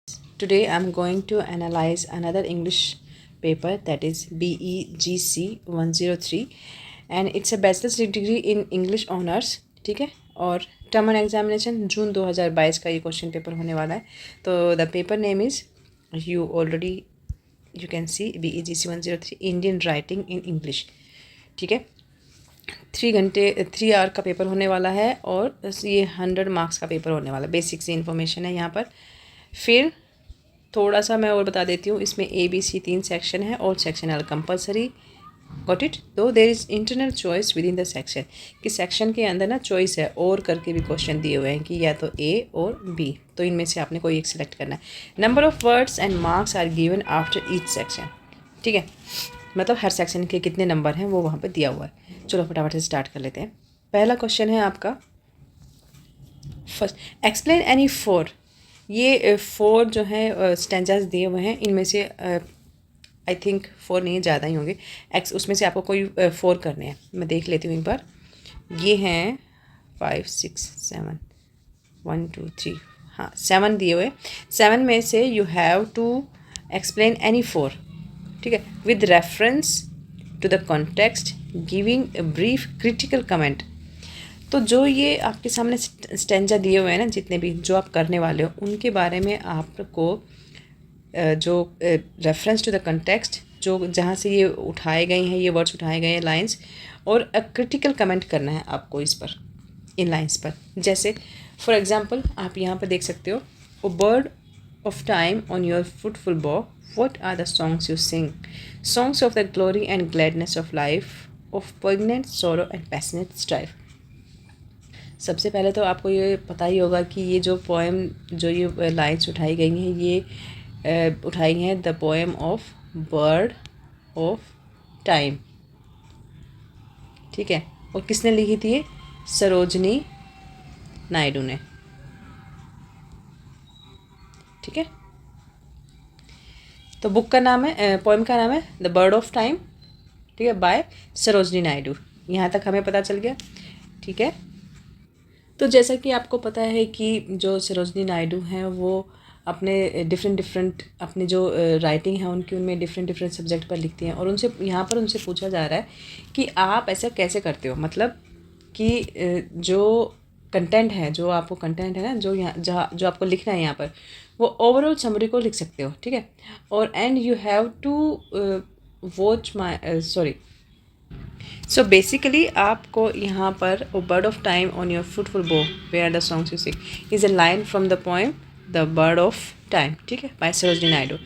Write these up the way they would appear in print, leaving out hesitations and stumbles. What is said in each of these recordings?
Today I'm going to analyze another English paper, that is BEGC 103, and it's a bachelor's degree in English honors. ठीक है, और term and examination जून 2022 का ये question paper होने वाला है. तो the paper name is you can see BEGC 103 Indian writing in English. ठीक है, 3 आवर का पेपर होने वाला है और ये 100 मार्क्स का पेपर होने वाला है. बेसिक सी इन्फॉर्मेशन है यहाँ पर. फिर थोड़ा सा मैं और बता देती हूँ, इसमें ABC 3 सेक्शन है. All section are compulsory. Got it. दो there is internal choice within the section, कि सेक्शन के अंदर ना चॉइस है, और करके भी क्वेश्चन दिए हुए हैं कि या तो A और B, तो इनमें से आपने कोई एक सिलेक्ट करना है. Number of words and marks are given after each section. ठीक है, मतलब हर सेक्शन के कितने नंबर हैं वो वहाँ पर दिया हुआ है. चलो फटाफट से स्टार्ट कर लेते हैं. पहला क्वेश्चन है आपका फर्स्ट, एक्सप्लेन एनी 4. ये 4 जो है स्टेंजास दिए हुए हैं, इनमें से आई थिंक 4 नहीं, ज़्यादा ही होंगे. उसमें से आपको कोई 4 करने हैं. मैं देख लेती हूँ एक बार. ये हैं 5 6 7 1 2 3, हाँ 7 दिए हुए. 7 में से you have to explain any 4. ठीक है, with reference to the context, giving a brief critical comment. तो जो ये आपके सामने स्टेंजा दिए हुए हैं ना, जितने भी जो आप करने वाले हो, उनके बारे में आपको जो रेफरेंस टू द कंटेक्स्ट, जो जहाँ से ये उठाए गए हैं, ये वर्ड्स उठाए गए हैं, लाइंस, और क्रिटिकल कमेंट करना है आपको इस पर, इन लाइंस पर. जैसे फॉर एग्जांपल आप यहाँ पर देख सकते हो, O bird of time on your fruitful bough, what are the songs you sing, songs of the glory and gladness of life, of poignant sorrow and passionate strife. सबसे पहले तो आपको ये पता ही होगा कि ये जो पोएम, जो ये लाइन्स उठाई गई हैं, ये उठाई हैं the poem of bird of time. ठीक है, और किसने लिखी थी ये? सरोजनी नायडू ने. ठीक है, तो बुक का नाम है, पोएम का नाम है द बर्ड ऑफ टाइम. ठीक है, बाय सरोजनी नायडू. यहाँ तक हमें पता चल गया. ठीक है, तो जैसा कि आपको पता है कि जो सरोजनी नायडू हैं वो अपने डिफरेंट अपने जो राइटिंग है उनकी, उनमें डिफरेंट सब्जेक्ट पर लिखती हैं. और उनसे यहाँ पर उनसे पूछा जा रहा है कि आप ऐसा कैसे करते हो, मतलब कि जो कंटेंट है, जो आपको कंटेंट है ना, जो यहाँ जहाँ जो आपको लिखना है यहाँ पर, वो ओवरऑल समरी को लिख सकते हो. ठीक है, और and you have to watch my so basically आपको यहाँ पर O bird of time on your fruitful bough, where are the songs you sing, is a line from the poem the bird of time. ठीक है, by Sarojini Naidu.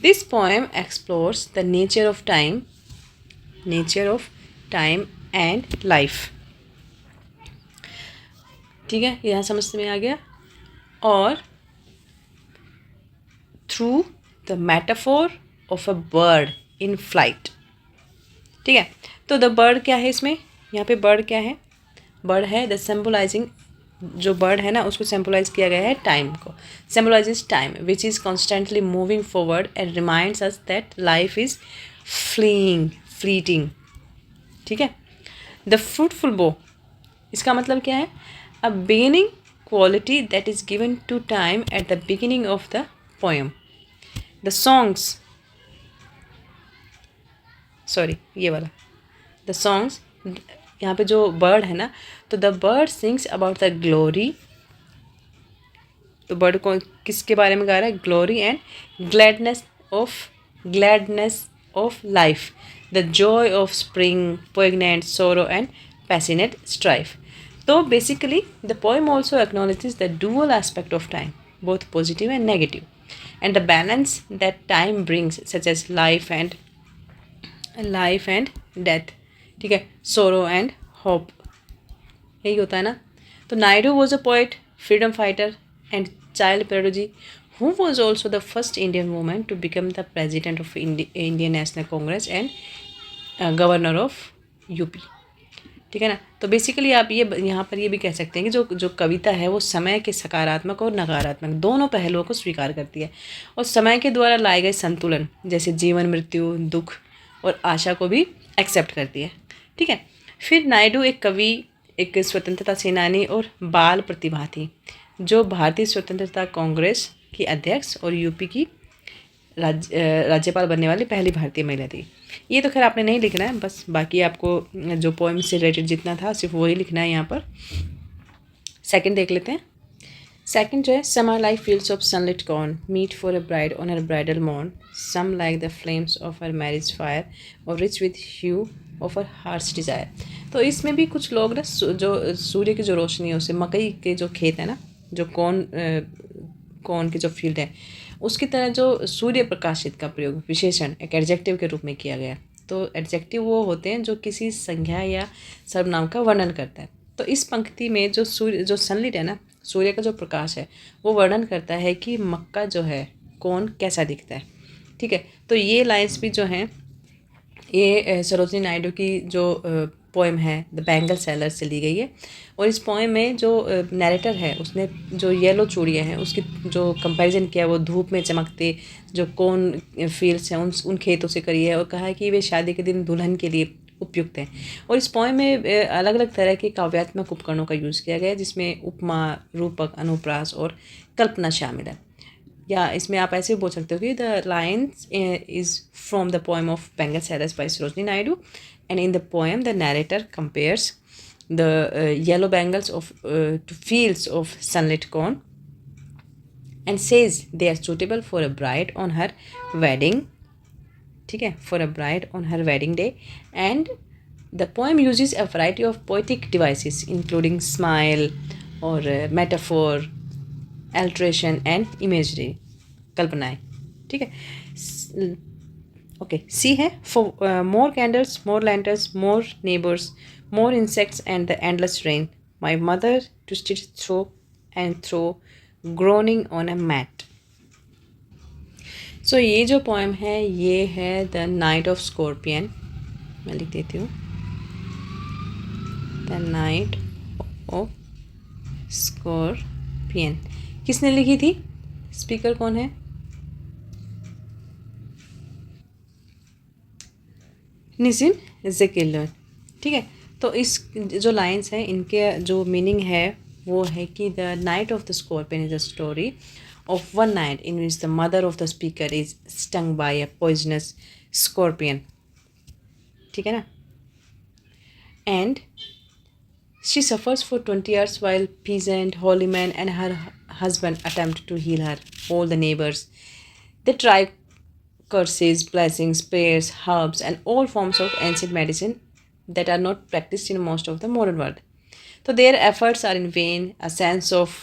This poem explores the nature of time and life. ठीक है, यहाँ समझ में आ गया. और through the metaphor of a bird in flight. ठीक है, तो द बर्ड क्या है इसमें, यहाँ पे बर्ड क्या है? बर्ड है द सिम्बलाइजिंग, जो बर्ड है ना उसको सिम्बलाइज किया गया है टाइम को. Symbolises time which is constantly moving forward and reminds us that life is fleeting. ठीक है, द फ्रूटफुल बो, इसका मतलब क्या है? A beginning quality that is given to time at the beginning of the poem. The songs, sorry ये वाला, the songs, यहाँ पे जो बर्ड है ना, तो the bird sings about the glory. तो बर्ड को किसके बारे में गा रहा है? Glory and gladness of life, the joy of spring, poignant sorrow and passionate strife. तो basically the poem also acknowledges the dual aspect of time, both positive and negative, and the balance that time brings, such as life and death. ठीक है, sorrow and hope, यही होता है ना. तो Naidu was a poet, freedom fighter and child prodigy, who was also the first Indian women to become the president of Indian National Congress and governor of UP. ठीक है ना. तो बेसिकली आप ये यहाँ पर ये भी कह सकते हैं कि जो कविता है वो समय के सकारात्मक और नकारात्मक दोनों पहलुओं को स्वीकार करती है, और समय के द्वारा लाए गए संतुलन, जैसे जीवन, मृत्यु, दुख और आशा को भी एक्सेप्ट करती है. ठीक है, फिर नायडू एक कवि, एक स्वतंत्रता सेनानी और बाल प्रतिभा थी, जो भारतीय स्वतंत्रता कांग्रेस की अध्यक्ष और यूपी की राज्यपाल बनने वाली पहली भारतीय महिला थी। ये तो खैर आपने नहीं लिखना है, बस बाकी आपको जो पोएम से रिलेटेड जितना था सिर्फ वही लिखना है यहाँ पर। सेकंड देख लेते हैं। सेकंड जो है, some are like fields of sunlit corn meet for a bride on her bridal morn, some like the flames of her marriage fire or rich with hue of her heart's desire. तो इसमें भी कुछ लोग ना जो सूर्य की जो रोशनी है उसे मकई के जो खेत है ना, जो कॉर्न की जो फील्ड है उसकी तरह जो सूर्य प्रकाशित का प्रयोग विशेषण एक एडजेक्टिव के रूप में किया गया। तो एडजेक्टिव वो होते हैं जो किसी संज्ञा या सर्वनाम का वर्णन करता है। तो इस पंक्ति में जो सनलिट है ना, सूर्य का जो प्रकाश है वो वर्णन करता है कि मक्का जो है कौन कैसा दिखता है। ठीक है, तो ये लाइन्स भी जो हैं ये सरोजिनी नायडू की जो पोएम है द बैंगल सेलर से ली गई है। और इस पोएम में जो नैरेटर है उसने जो येलो चूड़ियाँ हैं उसकी जो कंपैरिजन किया वो धूप में चमकते जो कौन फील्ड्स हैं उन खेतों से करी है और कहा है कि वे शादी के दिन दुल्हन के लिए उपयुक्त हैं। और इस पोएम में अलग अलग तरह के काव्यात्मक उपकरणों का यूज़ किया गया है जिसमें उपमा, रूपक, अनुप्रास और कल्पना शामिल है। या इसमें आप ऐसे बोल सकते हो कि the lines is from the poem of bangle sellers by Sarojini Naidu, and in the poem the narrator compares the yellow bangles of to fields of sunlit corn and says they are suitable for a bride on her wedding, ठीक है, for a bride on her wedding day. And the poem uses a variety of poetic devices including smile or metaphor, alliteration and imagery, कल्पनाएं। ठीक है, okay, see है for more candles, more lanterns, more neighbours, more insects and the endless rain, my mother twisted through and through, groaning on a mat. So ये जो poem है ये है the night of scorpion. मैं लिख देती हूँ, द नाइट ऑफ स्कॉर्पियन। किसने लिखी थी? स्पीकर कौन है? निसिन ज़ेकेलर। ठीक है, तो इस जो लाइन्स हैं इनके जो मीनिंग है वो है कि the night of the scorpion is a story of one night in which the mother of the speaker is stung by a poisonous scorpion. ठीक है ना, and she suffers for 20 years while peasant, holy man and her husband attempt to heal her. All the neighbors, they try curses, blessings, prayers, herbs, and all forms of ancient medicine that are not practiced in most of the modern world. So their efforts are in vain. A sense of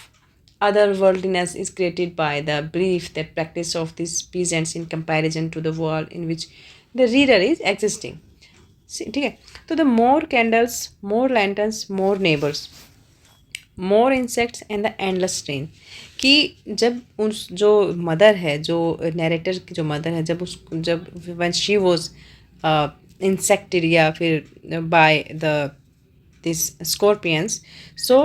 otherworldliness is created by the belief that practice of these peasants in comparison to the world in which the reader is existing. ठीक है, तो the more candles, more lanterns, more neighbours, more insects and the endless train, कि जब उस जो mother है, जो narrator की जो मदर है, जब व्हेन शी वाज इंसेक्टेड या फिर by this scorpions, so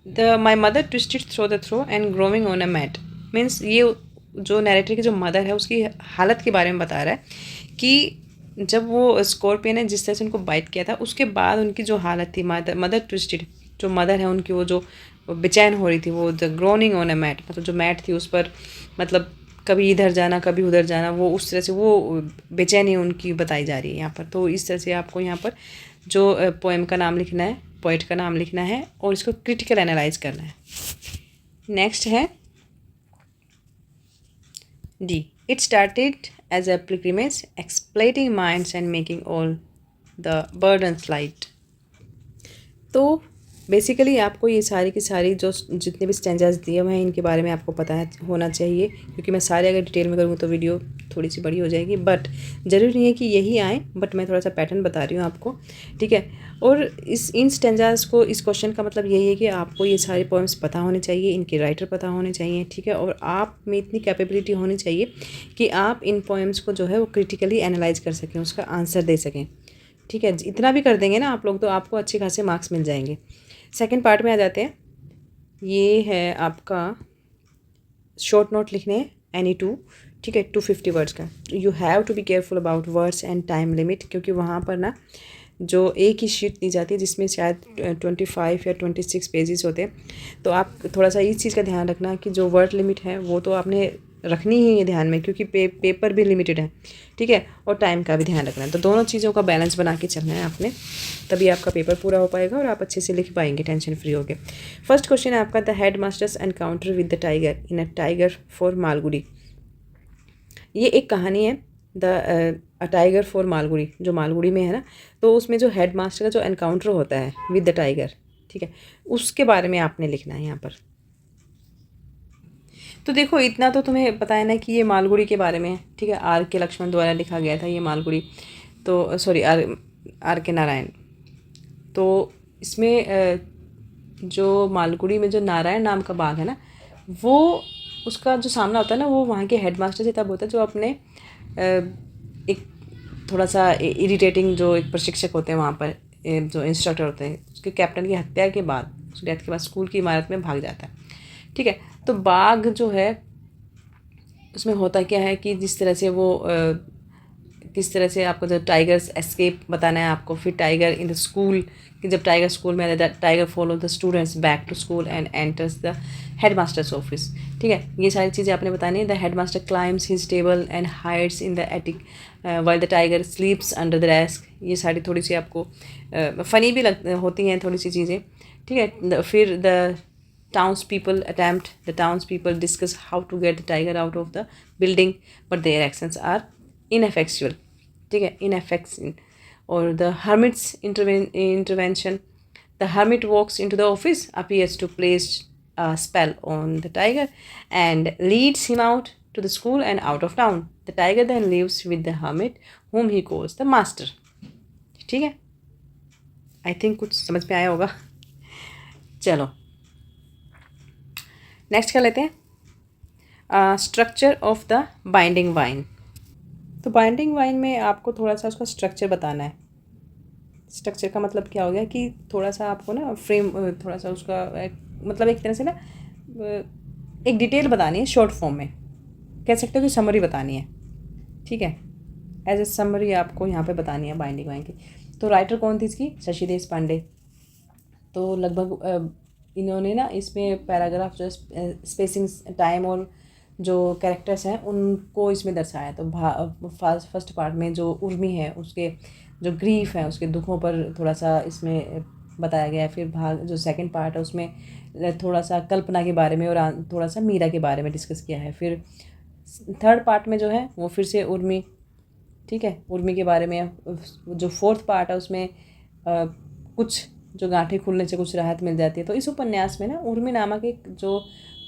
the my mother twisted through the through and groaning on a mat. Means ये जो नैरेटर की जो मदर है उसकी हालत के बारे में बता रहा है कि जब वो स्कॉर्पियन ने जिस तरह से उनको बाइट किया था उसके बाद उनकी जो हालत थी, मदर ट्विस्टेड, जो मदर है उनकी वो जो बेचैन हो रही थी, वो the groaning on a mat, मतलब जो मैट थी उस पर मतलब कभी इधर जाना कभी उधर जाना, वो उस तरह से वो बेचैनी उनकी बताई जा रही है यहाँ पर। तो इस तरह से आपको यहाँ पर जो पोएम का नाम लिखना है, पोइट का नाम लिखना है और इसको क्रिटिकल एनालाइज करना है। नेक्स्ट है D, it started as a pilgrimage, exploiting minds and making all the burdens light. तो बेसिकली आपको ये सारी की सारी जो जितने भी स्टैंजास दिए हुए हैं इनके बारे में आपको पता है होना चाहिए, क्योंकि मैं सारे अगर डिटेल में करूँगी तो वीडियो थोड़ी सी बड़ी हो जाएगी। बट ज़रूरी नहीं है कि यही आए, बट मैं थोड़ा सा पैटर्न बता रही हूँ आपको। ठीक है, और इन स्टैंजास को, इस क्वेश्चन का मतलब यही है कि आपको ये सारे पोएम्स पता होने चाहिए, इनके राइटर पता होने चाहिए। ठीक है, और आप में इतनी कैपेबिलिटी होनी चाहिए कि आप इन पोएम्स को जो है वो क्रिटिकली एनालाइज कर सकें, उसका आंसर दे सकें। ठीक है, इतना भी कर देंगे ना आप लोग तो आपको अच्छे खासे मार्क्स मिल जाएंगे। सेकंड पार्ट में आ जाते हैं। ये है आपका शॉर्ट नोट लिखने हैं एनी टू, ठीक है, 250 वर्ड्स का। You have to be careful about words and time limit, क्योंकि वहाँ पर ना जो एक ही शीट दी जाती है जिसमें शायद 25 या 26 पेजेस होते हैं। तो आप थोड़ा सा इस चीज़ का ध्यान रखना कि जो वर्ड लिमिट है वो तो आपने रखनी ही है ध्यान में, क्योंकि पेपर भी लिमिटेड है, ठीक है, और टाइम का भी ध्यान रखना है। तो दोनों चीज़ों का बैलेंस बना के चलना है आपने, तभी आपका पेपर पूरा हो पाएगा और आप अच्छे से लिख पाएंगे टेंशन फ्री होके। फर्स्ट क्वेश्चन है आपका, the head masters encounter with the tiger in a tiger for Malgudi. ये एक कहानी है, द टाइगर फॉर मालगुडी, जो मालगुडी में है ना, तो उसमें जो हेड मास्टर का जो एनकाउंटर होता है विद द टाइगर, ठीक है, उसके बारे में आपने लिखना है यहाँ पर। तो देखो इतना तो तुम्हें पता है ना कि ये मालगुडी के बारे में है, ठीक है, आर के लक्ष्मण द्वारा लिखा गया था ये मालगुडी, तो सॉरी आर के नारायण। तो इसमें जो मालगुडी में जो नारायण नाम का बाग है ना, वो उसका जो सामना होता है ना, वो वहाँ के हेडमास्टर से तब होता है जो अपने एक थोड़ा सा इरिटेटिंग जो एक प्रशिक्षक होते हैं वहाँ पर, जो इंस्ट्रक्टर होते हैं, उसके कैप्टन की हत्या के बाद, उसकी डेथ के बाद स्कूल की इमारत में भाग जाता है, ठीक है। तो बाघ जो है उसमें होता क्या है कि जिस तरह से वो किस तरह से आपको जब टाइगर्स एस्केप बताना है आपको, फिर टाइगर इन द स्कूल, कि जब टाइगर स्कूल में आता है, tiger follow the students back to school and enters the headmaster's office, ठीक है, ये सारी चीज़ें आपने बतानी है। The headmaster climbs his table and hides in the attic while the tiger sleeps under the desk. ये सारी थोड़ी सी आपको फ़नी भी होती हैं थोड़ी सी चीज़ें, ठीक है। फिर the the townspeople discuss how to get the tiger out of the building, but their actions are ineffectual, ठीक है, ineffective। और the hermit's intervention, the hermit walks into the office, appears to place a spell on the tiger and leads him out to the school and out of town. The tiger then lives with the hermit whom he calls the master, ठीक है। I think कुछ समझ में आया होगा। चलो next कर लेते हैं, structure of the binding wine. तो बाइंडिंग वाइन में आपको थोड़ा सा उसका स्ट्रक्चर बताना है। स्ट्रक्चर का मतलब क्या हो गया कि थोड़ा सा आपको ना फ्रेम, थोड़ा सा उसका मतलब एक तरह से ना एक डिटेल बतानी है शॉर्ट फॉर्म में, कह सकते हो कि समरी बतानी है, ठीक है, एज ए समरी आपको यहाँ पे बतानी है बाइंडिंग वाइन की। तो राइटर कौन थी इसकी? शशि देशपांडे। तो लगभग इन्होंने ना इसमें पैराग्राफ जो स्पेसिंग टाइम और जो कैरेक्टर्स हैं उनको इसमें दर्शाया। तो फर्स्ट पार्ट में जो उर्मी है उसके जो ग्रीफ है, उसके दुखों पर थोड़ा सा इसमें बताया गया है। फिर जो सेकंड पार्ट है उसमें थोड़ा सा कल्पना के बारे में और थोड़ा सा मीरा के बारे में डिस्कस किया है। फिर थर्ड पार्ट में जो है वो फिर से उर्मी, ठीक है, उर्मी के बारे में। जो फोर्थ पार्ट है उसमें कुछ जो गांठें खुलने से कुछ राहत मिल जाती है। तो इस उपन्यास में ना उर्मी नामक एक जो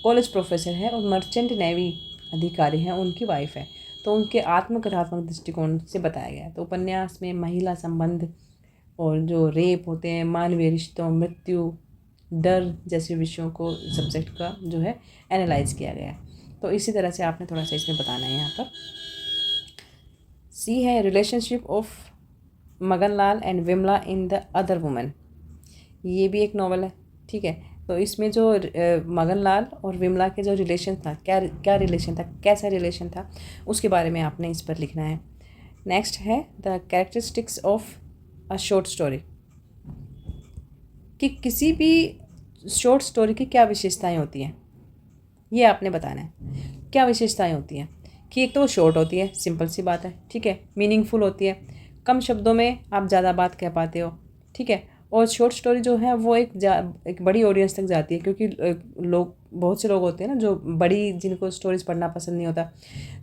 कॉलेज प्रोफेसर है और मर्चेंट नेवी अधिकारी हैं, उनकी वाइफ है, तो उनके आत्मकथात्मक दृष्टिकोण से बताया गया है। तो उपन्यास में महिला संबंध और जो रेप होते हैं, मानवीय रिश्तों, मृत्यु, डर जैसे विषयों को सब्जेक्ट का जो है एनालाइज किया गया है। तो इसी तरह से आपने थोड़ा सा इसमें बताना है। यहाँ पर सी है relationship of Maganlal and Vimla in the other woman. ये भी एक नॉवल है, ठीक है। तो इसमें जो मगनलाल और विमला के जो रिलेशन था, क्या रिलेशन था, कैसा रिलेशन था, उसके बारे में आपने इस पर लिखना है। नेक्स्ट है the characteristics of a short story, कि किसी भी शॉर्ट स्टोरी की क्या विशेषताएं होती हैं, ये आपने बताना है। क्या विशेषताएं होती हैं कि एक तो शॉर्ट होती है, सिंपल सी बात है, ठीक है, मीनिंगफुल होती है, कम शब्दों में आप ज़्यादा बात कह पाते हो, ठीक है। और शॉर्ट स्टोरी जो है वो एक बड़ी ऑडियंस तक जाती है, क्योंकि बहुत से लोग होते हैं ना जो बड़ी, जिनको स्टोरीज पढ़ना पसंद नहीं होता,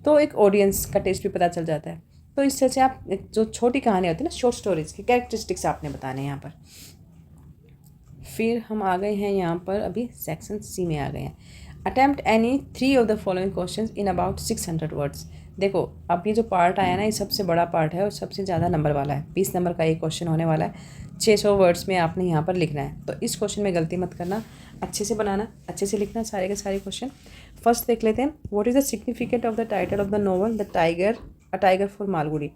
तो एक ऑडियंस का टेस्ट भी पता चल जाता है। तो इस तरह से आप जो छोटी कहानी होती है ना, शॉर्ट स्टोरीज की कैरेक्टरिस्टिक्स आपने बताने हैं यहाँ पर। फिर हम आ गए हैं यहाँ पर, अभी सेक्शन सी में आ गए हैं। Attempt any 3 of the following question in about 600 words. देखो अब ये जो पार्ट आया ना, ये सबसे बड़ा पार्ट है और सबसे ज़्यादा नंबर वाला है। 20 नंबर का एक क्वेश्चन होने वाला है, 600 वर्ड्स में आपने यहाँ पर लिखना है। तो इस क्वेश्चन में गलती मत करना, अच्छे से बनाना, अच्छे से लिखना सारे के सारे क्वेश्चन। फर्स्ट देख लेते हैं, what is the significant of the title of the novel the tiger a tiger for Malgudi.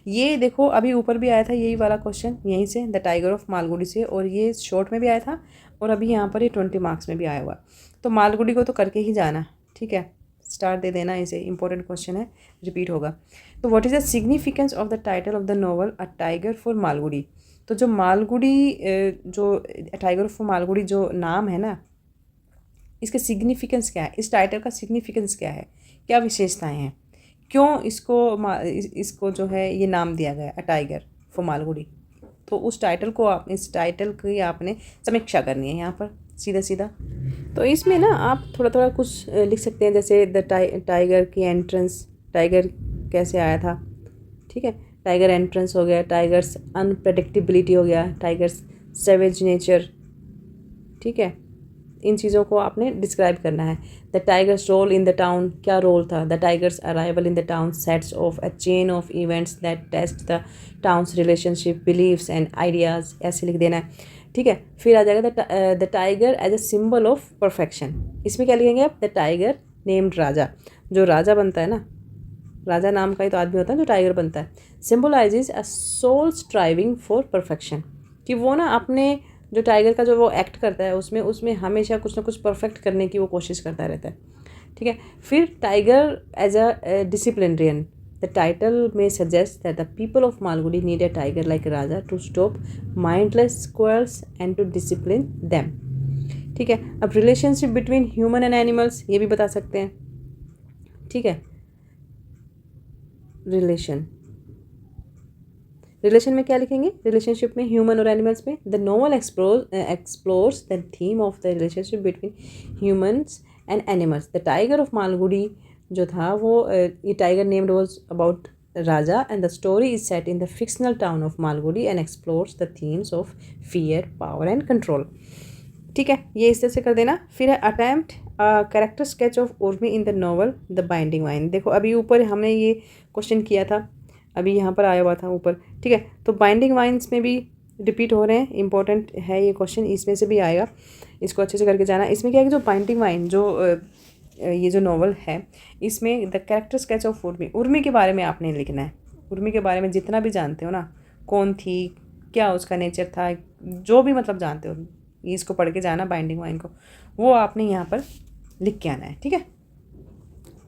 ये देखो अभी ऊपर भी आया था यही वाला क्वेश्चन, यहीं से द टाइगर ऑफ मालगुडी से, और ये शॉर्ट में भी आया था और अभी यहाँ पर ये 20 मार्क्स में भी आया हुआ। तो मालगुडी को तो करके ही जाना, ठीक है, स्टार दे देना इसे, इंपॉर्टेंट क्वेश्चन है, रिपीट होगा। तो what is the significance of the title of the novel a tiger for Malgudi. तो जो मालगुडी जो टाइगर ऑफ मालगुडी जो नाम है ना, इसका सिग्निफिकेंस क्या है, इस टाइटल का सिग्निफिकेंस क्या है, क्या विशेषताएं हैं, क्यों इसको जो है ये नाम दिया गया है टाइगर फॉर मालगुडी। तो उस टाइटल को आप, इस टाइटल की आपने समीक्षा करनी है यहाँ पर सीधा सीधा। तो इसमें ना आप थोड़ा थोड़ा कुछ लिख सकते हैं, जैसे द टाइगर की एंट्रेंस, टाइगर कैसे आया था, ठीक है, टाइगर एंट्रेंस हो गया, टाइगर्स अनप्रेडिक्टेबिलिटी हो गया, टाइगर्स सेवेज नेचर, ठीक है, इन चीज़ों को आपने डिस्क्राइब करना है। The tiger's role in the town, क्या रोल था, the tiger's arrival in the town sets off a chain of events that test the town's relationship believes and ideas, ऐसे लिख देना है, ठीक है। फिर आ जाएगा the tiger as a symbol of perfection, इसमें क्या लिखेंगे आप, द टाइगर नेम्ड राजा, जो राजा बनता है ना, राजा नाम का ही तो आदमी होता है जो टाइगर बनता है, symbolises a soul striving for perfection, कि वो ना अपने जो टाइगर का जो वो एक्ट करता है उसमें हमेशा कुछ ना कुछ परफेक्ट करने की वो कोशिश करता रहता है, ठीक है। फिर tiger as a disciplinarian, the title में suggest that the people of Malgudi need a tiger like Raja to stop mindless squares and to discipline them, ठीक है। अब relationship between human and animals, ये भी बता सकते हैं, ठीक है। रिलेशन में क्या लिखेंगे, रिलेशनशिप में ह्यूमन और एनिमल्स में, the novel explores the theme of the relationship between humans and animals. The tiger of Malgudi जो था वो ये tiger named was about Raja and the story is set in the fictional town of Malgudi and explores the themes of fear, power and control, ठीक है। ये इस तरह से कर देना। फिर है attempt character sketch of Urmi in the novel the binding wine. देखो अभी ऊपर हमने ये क्वेश्चन किया था, अभी यहाँ पर आया हुआ था ऊपर, ठीक है। तो बाइंडिंग वाइन्स में भी रिपीट हो रहे हैं, इंपॉर्टेंट है ये क्वेश्चन, इसमें से भी आएगा, इसको अच्छे से करके जाना। इसमें क्या है कि जो बाइंडिंग वाइन जो ये जो नॉवल है, इसमें the character sketch of Urmi, Urmi के बारे में आपने लिखना है, उर्मी के बारे में जितना भी जानते हो ना, कौन थी, क्या उसका नेचर था, जो भी मतलब जानते हो, इसको पढ़ के जाना बाइंडिंग वाइन को, वो आपने यहाँ पर लिख के आना है, ठीक है।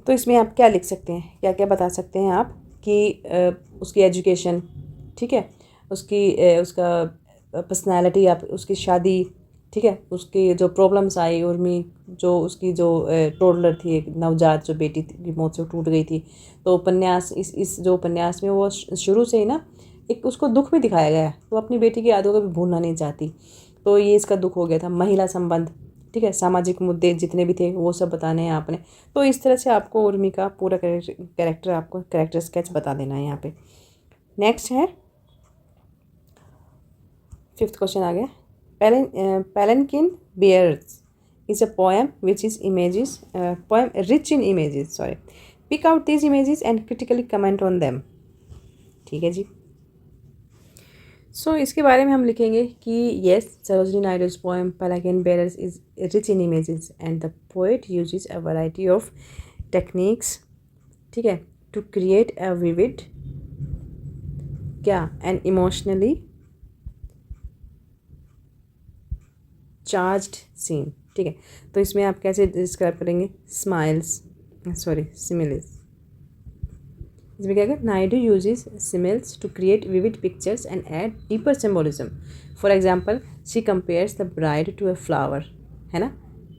तो इसमें आप क्या लिख सकते हैं, क्या क्या बता सकते हैं आप कि उसकी एजुकेशन, ठीक है, उसका पर्सनालिटी, आप उसकी शादी, ठीक है, उसकी जो प्रॉब्लम्स आई, उर्मी जो उसकी जो टोडलर थी, एक नवजात जो बेटी की मौत से टूट गई थी, तो उपन्यास इस जो उपन्यास में वो शुरू से ही ना एक उसको दुख भी दिखाया गया है, तो अपनी बेटी की यादों को भी भूलना नहीं चाहती, तो ये इसका दुख हो गया था। महिला संबंध, ठीक है, सामाजिक मुद्दे जितने भी थे वो सब बताने हैं आपने। तो इस तरह से आपको उर्मी का पूरा कैरेक्टर आपको कैरेक्टर स्केच बता देना है यहाँ पे। नेक्स्ट है 5th क्वेश्चन आ गया, पैलेंकिन bears is a poem which is images, poem rich in images, sorry, pick out these images and critically comment on them, ठीक है जी। इसके बारे में हम लिखेंगे कि yes, Sarojini नायडू's poem Palanquin Bearers is rich in images and the poet uses a variety of techniques, ठीक है, to create a vivid क्या and emotionally charged scene, ठीक है। तो इसमें आप कैसे डिस्क्राइब करेंगे, सिमिल्स, इसमें क्या है, Naidu uses similes to create vivid pictures and add deeper symbolism. For example, she compares the bride to a flower, है ना,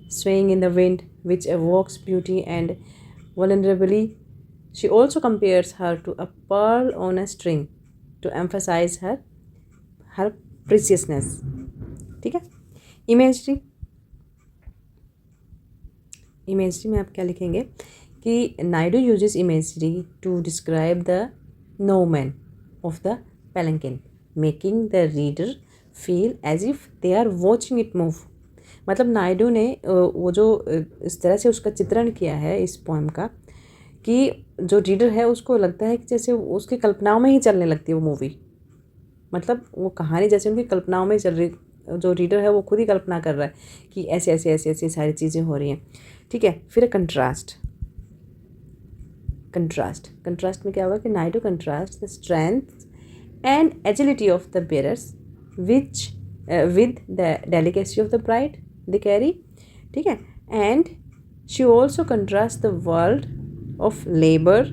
swaying in the wind which evokes beauty and vulnerability. She also compares her to a pearl on a string to emphasize her preciousness, ठीक है। Imagery में आप क्या लिखेंगे कि Naidu uses imagery to describe the no man of the palanquin, making the reader feel as if they are watching it move. मतलब नायडू ने वो जो इस तरह से उसका चित्रण किया है इस पोएम का कि जो रीडर है उसको लगता है कि जैसे उसकी कल्पनाओं में ही चलने लगती है वो मूवी, मतलब वो कहानी जैसे उनकी कल्पनाओं में ही चल रही, जो रीडर है वो खुद ही कल्पना कर रहा है कि ऐसे ऐसे ऐसे ऐसी सारी चीज़ें हो रही हैं, ठीक है। फिर कंट्रास्ट में क्या होगा कि Naidu contrast the strength and agility of the bearers which with the delicacy of the bride they carry, ठीक है। And she also contrast the world of labour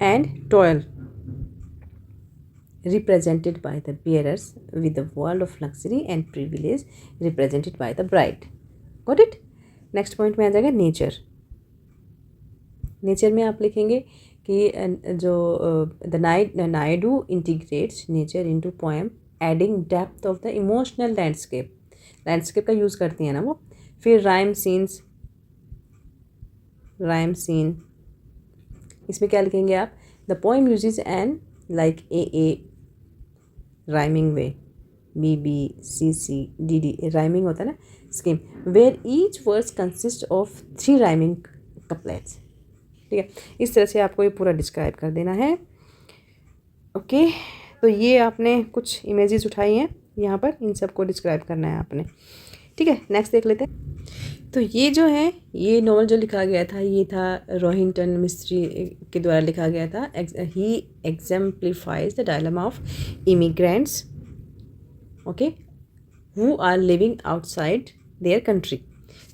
and toil represented by the bearers with the world of luxury and privilege represented by the bride. Got it? Next point में आ जाएगा nature. Nature में आप लिखेंगे कि जो the Naidu integrates nature into poem adding depth of the emotional landscape. Landscape का use करती हैं ना वो. फिर राइम सीन, इसमें क्या लिखेंगे आप? The poem uses an like a rhyming way, BBCC DD rhyming होता है ना scheme, where each words consist of 3 rhyming couplets. ठीक है, इस तरह से आपको ये पूरा डिस्क्राइब कर देना है. ओके, तो ये आपने कुछ इमेजेस उठाई हैं यहाँ पर, इन सबको डिस्क्राइब करना है आपने. ठीक है, नेक्स्ट देख लेते हैं. तो ये जो है, ये नॉवल जो लिखा गया था, ये था रोहिंटन मिस्त्री के द्वारा लिखा गया था. He exemplifies the dilemma of immigrants, okay, who are living outside their country.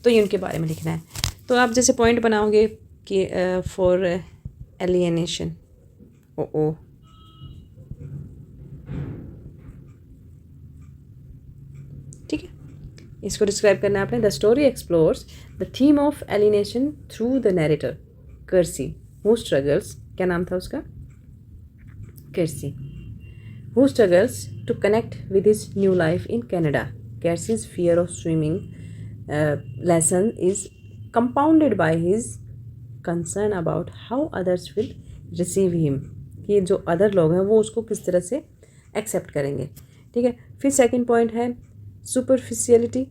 तो ये उनके बारे में लिखना है. तो आप जैसे पॉइंट बनाओगे कि फॉर एलियनेशन, ओ ठीक है, इसको डिस्क्राइब करना है आपने. The story explores the theme of alienation through the narrator Kersi, who struggles, क्या नाम था उसका? कर्सी, who struggles to connect with his new life in Canada. Kersy's fear of swimming lesson is compounded by his concern about how others will receive him. कि जो other लोग हैं वो उसको किस तरह से एक्सेप्ट करेंगे. ठीक है, फिर सेकंड पॉइंट है सुपरफिशियलिटी.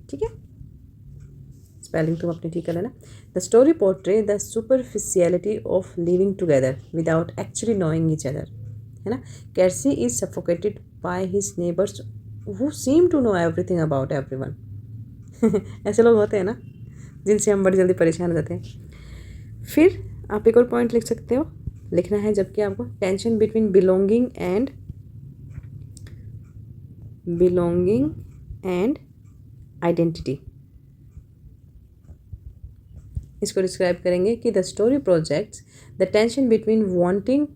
ठीक है, स्पेलिंग तुम अपनी ठीक कर लेना. The story portrays the superficiality of living together without actually knowing each other, है ना. Kersi is suffocated by his neighbours who seem to know everything about everyone. ऐसे लोग होते हैं ना जिनसे हम बड़ी जल्दी परेशान हो जाते हैं. फिर आप एक और पॉइंट लिख सकते हो, लिखना है जबकि आपको, tension between belonging and identity. इसको डिस्क्राइब करेंगे कि the story projects the tension between wanting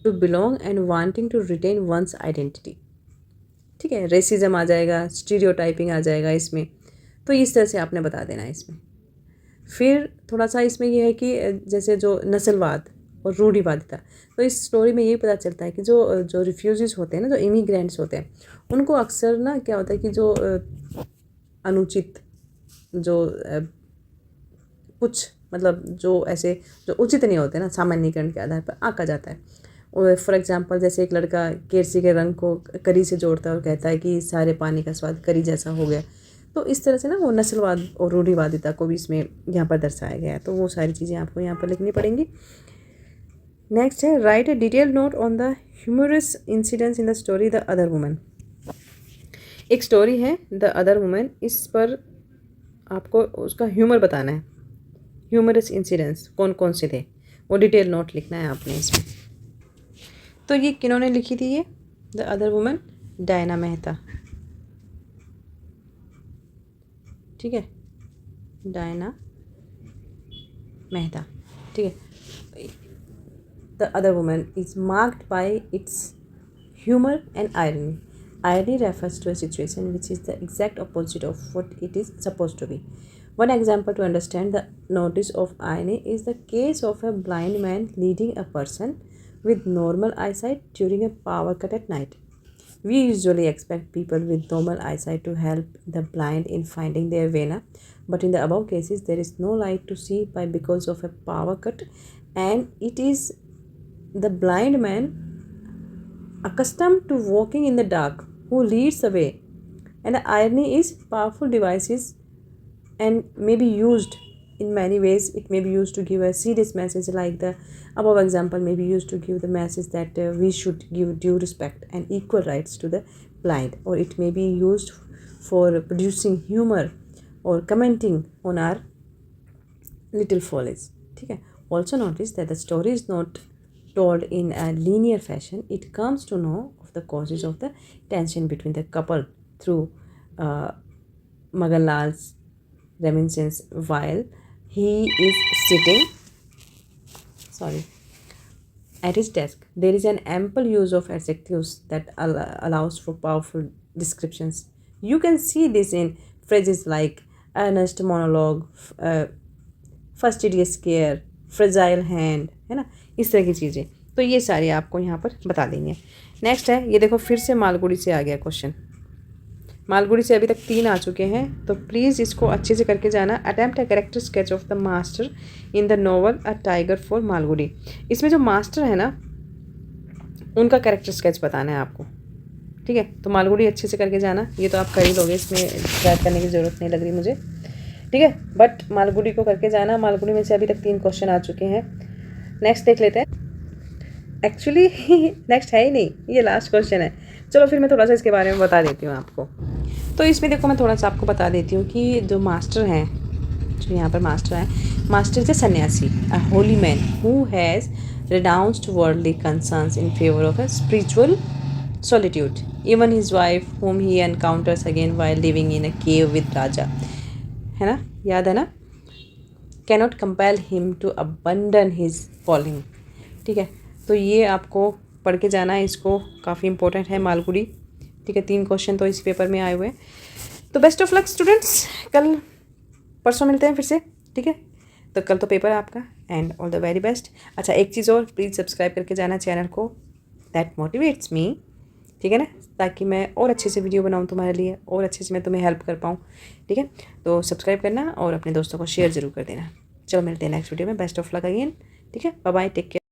to belong and wanting to retain one's identity. ठीक है, रेसिज्म आ जाएगा, स्टीरियोटाइपिंग आ जाएगा इसमें. तो इस तरह से आपने बता देना है इसमें. फिर थोड़ा सा इसमें यह है कि जैसे जो नस्लवाद और रूढ़िवादिता, तो इस स्टोरी में यही पता चलता है कि जो रिफ्यूजीज होते हैं ना, जो इमिग्रेंट्स होते हैं, उनको अक्सर ना क्या होता है कि जो अनुचित, जो कुछ मतलब जो ऐसे जो उचित नहीं होते ना, सामान्यीकरण के आधार पर आंका जाता है. और फॉर एग्जांपल जैसे एक लड़का केरसी के रंग को करी से जोड़ता है और कहता है कि सारे पानी का स्वाद करी जैसा हो गया. तो इस तरह से ना वो नस्लवाद और रूढ़िवादिता को भी इसमें यहाँ पर दर्शाया गया है. तो वो सारी चीज़ें आपको यहाँ पर लिखनी पड़ेंगी. नेक्स्ट है write a detail note on the humorous incidents in the story the other woman. एक स्टोरी है द अदर वुमन, इस पर आपको उसका ह्यूमर बताना है. ह्यूमरस इंसिडेंट्स कौन कौन से थे वो डिटेल नोट लिखना है आपने इसमें. तो ये किन्होंने लिखी थी ये the other woman? Diana Mehta. ठीक है, डायना मेहता. ठीक है, the other woman is marked by it's humour and irony. Irony refers to a situation which is the exact opposite of what it is supposed to be. One example to understand the notice of irony is the case of a blind man leading a person with normal eyesight during a power cut at night. We usually expect people with normal eyesight to help the blind in finding their way, but in the above cases there is no light to see by because of a power cut, and it is the blind man accustomed to walking in the dark who leads the way. And the irony is powerful devices and may be used in many ways. It may be used to give a serious message, like the above example may be used to give the message that we should give due respect and equal rights to the blind, or it may be used for producing humor or commenting on our little follies. ठीक है. Also notice that the story is not told in a linear fashion. It comes to know of the causes of the tension between the couple through Maganlal's reminiscence while he is sitting sorry, at his desk there is an ample use of adjectives that allows for powerful descriptions. You can see this in phrases like earnest monologue, fastidious care, fragile hand, है ना, इस तरह की चीज़ें। तो ये सारी आपको यहाँ पर बता देंगे। नेक्स्ट है, ये देखो फिर से मालगुड़ी से आ गया क्वेश्चन। मालगुड़ी से अभी तक 3 आ चुके हैं, तो प्लीज़ इसको अच्छे से करके जाना। Attempt a character sketch of the master in the novel a tiger for Malgudi. इसमें जो मास्टर है ना, उनका कैरेक्टर स्केच बताना है आपको, ठीक है। तो मालगुड़ी अच्छे से करके जाना, ये तो आप कर ही लोगे, इसमें याद करने की ज़रूरत नहीं लग रही मुझे, ठीक है। बट मालगुड़ी को करके जाना। मालगुड़ी में से अभी तक 3 क्वेश्चन आ चुके हैं। नेक्स्ट देख लेते हैं। एक्चुअली नेक्स्ट है ही नहीं, ये लास्ट क्वेश्चन है। चलो फिर मैं थोड़ा सा इसके बारे में बता देती हूँ आपको। तो इसमें देखो मैं थोड़ा सा आपको बता देती हूँ कि जो मास्टर हैं, जो यहाँ पर मास्टर हैं, master is a sanyasi, a holy man who has renounced worldly concerns in favor of a spiritual solitude. Even his wife, whom he encounters again while living in a cave with Raja, है ना, याद है ना, cannot compel him to abandon his calling, ठीक है। तो ये आपको पढ़ के जाना है, इसको काफ़ी इंपॉर्टेंट है मालगुड़ी, ठीक है। 3 क्वेश्चन तो इस पेपर में आए हुए हैं। तो बेस्ट ऑफ लक स्टूडेंट्स, कल परसों मिलते हैं फिर से, ठीक है। तो कल तो पेपर है आपका, and all the very best. अच्छा, एक चीज़ और, प्लीज़ सब्सक्राइब करके जाना चैनल को, दैट मोटिवेट्स मी, ठीक है ना, ताकि मैं और अच्छे से वीडियो बनाऊँ तुम्हारे लिए, और अच्छे से मैं तुम्हें हेल्प कर पाऊँ, ठीक है। तो सब्सक्राइब करना और अपने दोस्तों को शेयर ज़रूर कर देना। चलो मिलते हैं नेक्स्ट वीडियो में। बेस्ट ऑफ लक अगेन, ठीक है। Bye bye, take care.